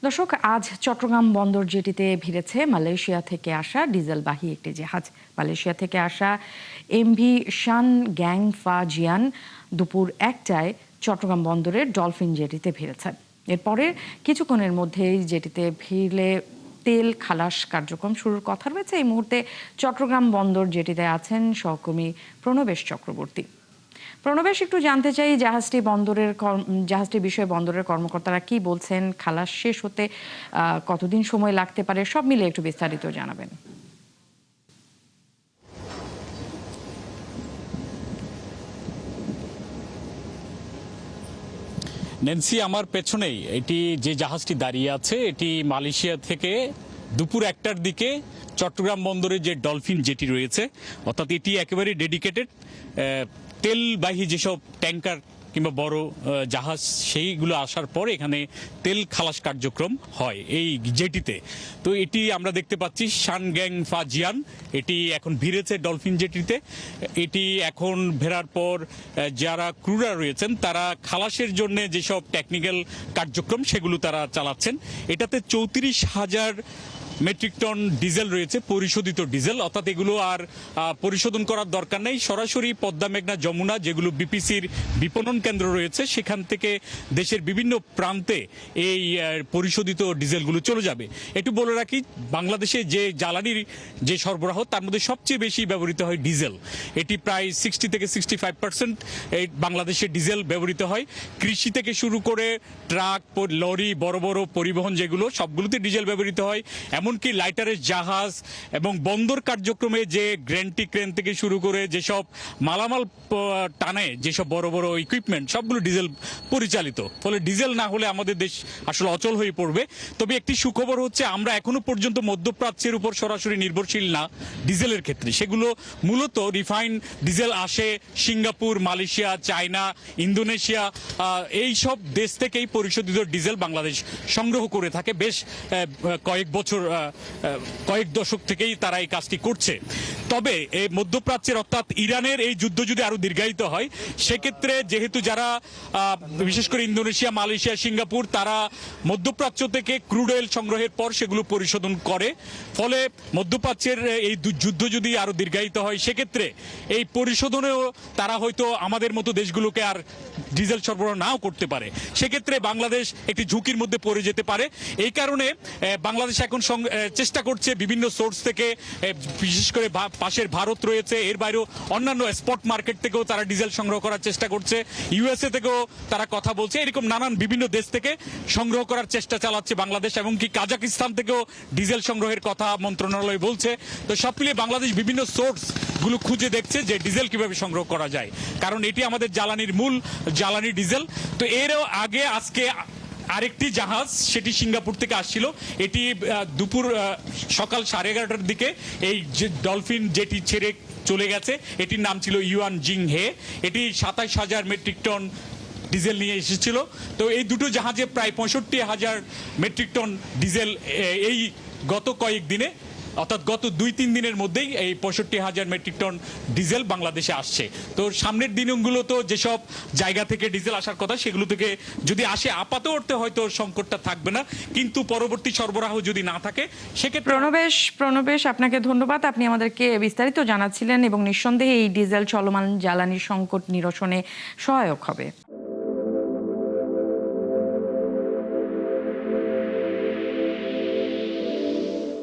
দর্শক, আজ চট্টগ্রাম বন্দর জেটিতে ভিড়েছে মালয়েশিয়া থেকে আসা ডিজেলবাহী একটি জাহাজ। মালয়েশিয়া থেকে আসা এমভি শান গ্যাং ফা জিয়ান দুপুর 1টায় চট্টগ্রাম বন্দরের ডলফিন জেটিতে ভিড়েছে। এরপরে কিছুক্ষণের মধ্যেই জেটিতে ভিড়লে তেল খালাস কার্যক্রম শুরুর কথা রয়েছে। এই মুহূর্তে চট্টগ্রাম বন্দর জেটিতে আছেন সহকর্মী প্রণবেশ চক্রবর্তী। প্রণবেশ, একটু জানতে চাই জাহাজটি বিষয়ে বন্দরের কর্মকর্তারা কি বলছেন, খালাস শেষ হতে কতদিন সময় লাগতে পারে, সব মিলে একটু বিস্তারিত জানাবেন। নেন্সি, আমার পেছনেই এটি যে জাহাজটি দাঁড়িয়ে আছে, এটি মালয়েশিয়া থেকে দুপুর 1টার দিকে চট্টগ্রাম বন্দরে যে ডলফিন জেটি রয়েছে, অর্থাৎ এটি একেবারে ডেডিকেটেড তেলবাহী যেসব ট্যাঙ্কার কিংবা বড় জাহাজ সেইগুলো আসার পর এখানে তেল খালাস কার্যক্রম হয় এই জেটিতে। তো এটি আমরা দেখতে পাচ্ছি শান গ্যাং ফা জিয়ান, এটি এখন ভিড়েছে ডলফিন জেটিতে। এটি এখন ভেড়ার পর যারা ক্রুরা রয়েছেন তারা খালাসের জন্য যেসব টেকনিক্যাল কার্যক্রম সেগুলো তারা চালাচ্ছেন। এটাতে 34,000 মেট্রিক টন ডিজেল রয়েছে, পরিশোধিত ডিজেল, অর্থাৎ এগুলো আর পরিশোধন করার দরকার নেই। সরাসরি পদ্মা, মেঘনা, যমুনা যেগুলো বিপিসির বিপণন কেন্দ্র রয়েছে সেখান থেকে দেশের বিভিন্ন প্রান্তে এই পরিশোধিত ডিজেলগুলো চলে যাবে। একটু বলে রাখি, বাংলাদেশে যে জ্বালানির যে সরবরাহ তার মধ্যে সবচেয়ে বেশি ব্যবহৃত হয় ডিজেল। এটি প্রায় 60 থেকে 65% এই বাংলাদেশে ডিজেল ব্যবহৃত হয়। কৃষি থেকে শুরু করে ট্রাক, লরি, বড় বড় পরিবহন যেগুলো সবগুলোতে ডিজেল ব্যবহৃত হয়। এমনকি লাইটারের জাহাজ এবং বন্দর কার্যক্রমে যে গ্র্যান্টি ক্রেন থেকে শুরু করে যেসব মালামাল টানে, যেসব বড় বড় ইকুইপমেন্ট, সবগুলো ডিজেল পরিচালিত। ফলে ডিজেল না হলে আমাদের দেশ আসলে অচল হয়ে পড়বে। তবে একটি সুখবর হচ্ছে, আমরা এখনো পর্যন্ত মধ্যপ্রাচ্যের উপর সরাসরি নির্ভরশীল না ডিজেলের ক্ষেত্রে। সেগুলো মূলত রিফাইন্ড ডিজেল আসে সিঙ্গাপুর, মালয়েশিয়া, চায়না, ইন্দোনেশিয়া, এই সব দেশ থেকেই পরিশোধিত ডিজেল বাংলাদেশ সংগ্রহ করে থাকে। বেশ কয়েক বছর, কয়েক দশক থেকেই তারা এই কাজটি করছে। তবে এই মধ্যপ্রাচ্যের অর্থাৎ ইরানের এই যুদ্ধ যদি আরো দীর্ঘায়িত হয়, সেক্ষেত্রে যেহেতু যারা বিশেষ করে ইন্দোনেশিয়া, মালয়েশিয়া, সিঙ্গাপুর, তারা মধ্যপ্রাচ্য থেকে ক্রুড অয়েল সংগ্রহের পর সেগুলো পরিশোধন করে, ফলে মধ্যপ্রাচ্যের এই যুদ্ধ যদি আরো দীর্ঘায়িত হয় সেক্ষেত্রে এই পরিশোধনেও তারা হয়তো আমাদের মতো দেশগুলোকে আর ডিজেল সরবরাহ নাও করতে পারে। সেক্ষেত্রে বাংলাদেশ একটি ঝুঁকির মধ্যে পড়ে যেতে পারে। এই কারণে বাংলাদেশ এখন চেষ্টা করছে বিভিন্ন সোর্স থেকে, বিশেষ করে পাশের ভারত রয়েছে, এর বাইরেও অন্যান্য স্পট মার্কেট থেকেও তারা ডিজেল সংগ্রহ করার চেষ্টা করছে। ইউএসএ থেকেও তারা কথা বলছে। এরকম নানান বিভিন্ন দেশ থেকে সংগ্রহ করার চেষ্টা চালাচ্ছে বাংলাদেশ, এমনকি কাজাকিস্তান থেকেও ডিজেল সংগ্রহের কথা মন্ত্রণালয় বলছে। তো সব মিলিয়ে বাংলাদেশ বিভিন্ন সোর্স গুলো খুঁজে দেখছে যে ডিজেল কিভাবে সংগ্রহ করা যায়, কারণ এটি আমাদের জ্বালানির মূল জ্বালানি ডিজেল। তো এরও আগে আজকে আরেকটি জাহাজ, সেটি সিঙ্গাপুর থেকে আসছিল। এটি দুপুর সকাল 11:30টার দিকে এই যে ডলফিন জেটি ছেড়ে চলে গেছে। এটির নাম ছিল ইউয়ান জিং হে। এটি 27,000 মেট্রিক টন ডিজেল নিয়ে এসেছিল। তো এই দুটো জাহাজে প্রায় 65,000 মেট্রিক টন ডিজেল এই গত কয়েকদিনে, অর্থাৎ গত 2-3 দিনের মধ্যেই এই 65,000 মেট্রিক টন ডিজেল বাংলাদেশে আসছে। তো সামনের দিনগুলো তো যেসব জায়গা থেকে ডিজেল আসার কথা সেগুলো থেকে যদি আসে, আপাত অর্থে হয়তো সংকটটা থাকবে না, কিন্তু পরবর্তী সরবরাহ যদি না থাকে সেক্ষেত্রে। প্রণবেশ, আপনাকে ধন্যবাদ। আপনি আমাদেরকে বিস্তারিত জানাচ্ছিলেন এবং নিঃসন্দেহে এই ডিজেল চলমান জ্বালানি সংকট নিরসনে সহায়ক হবে।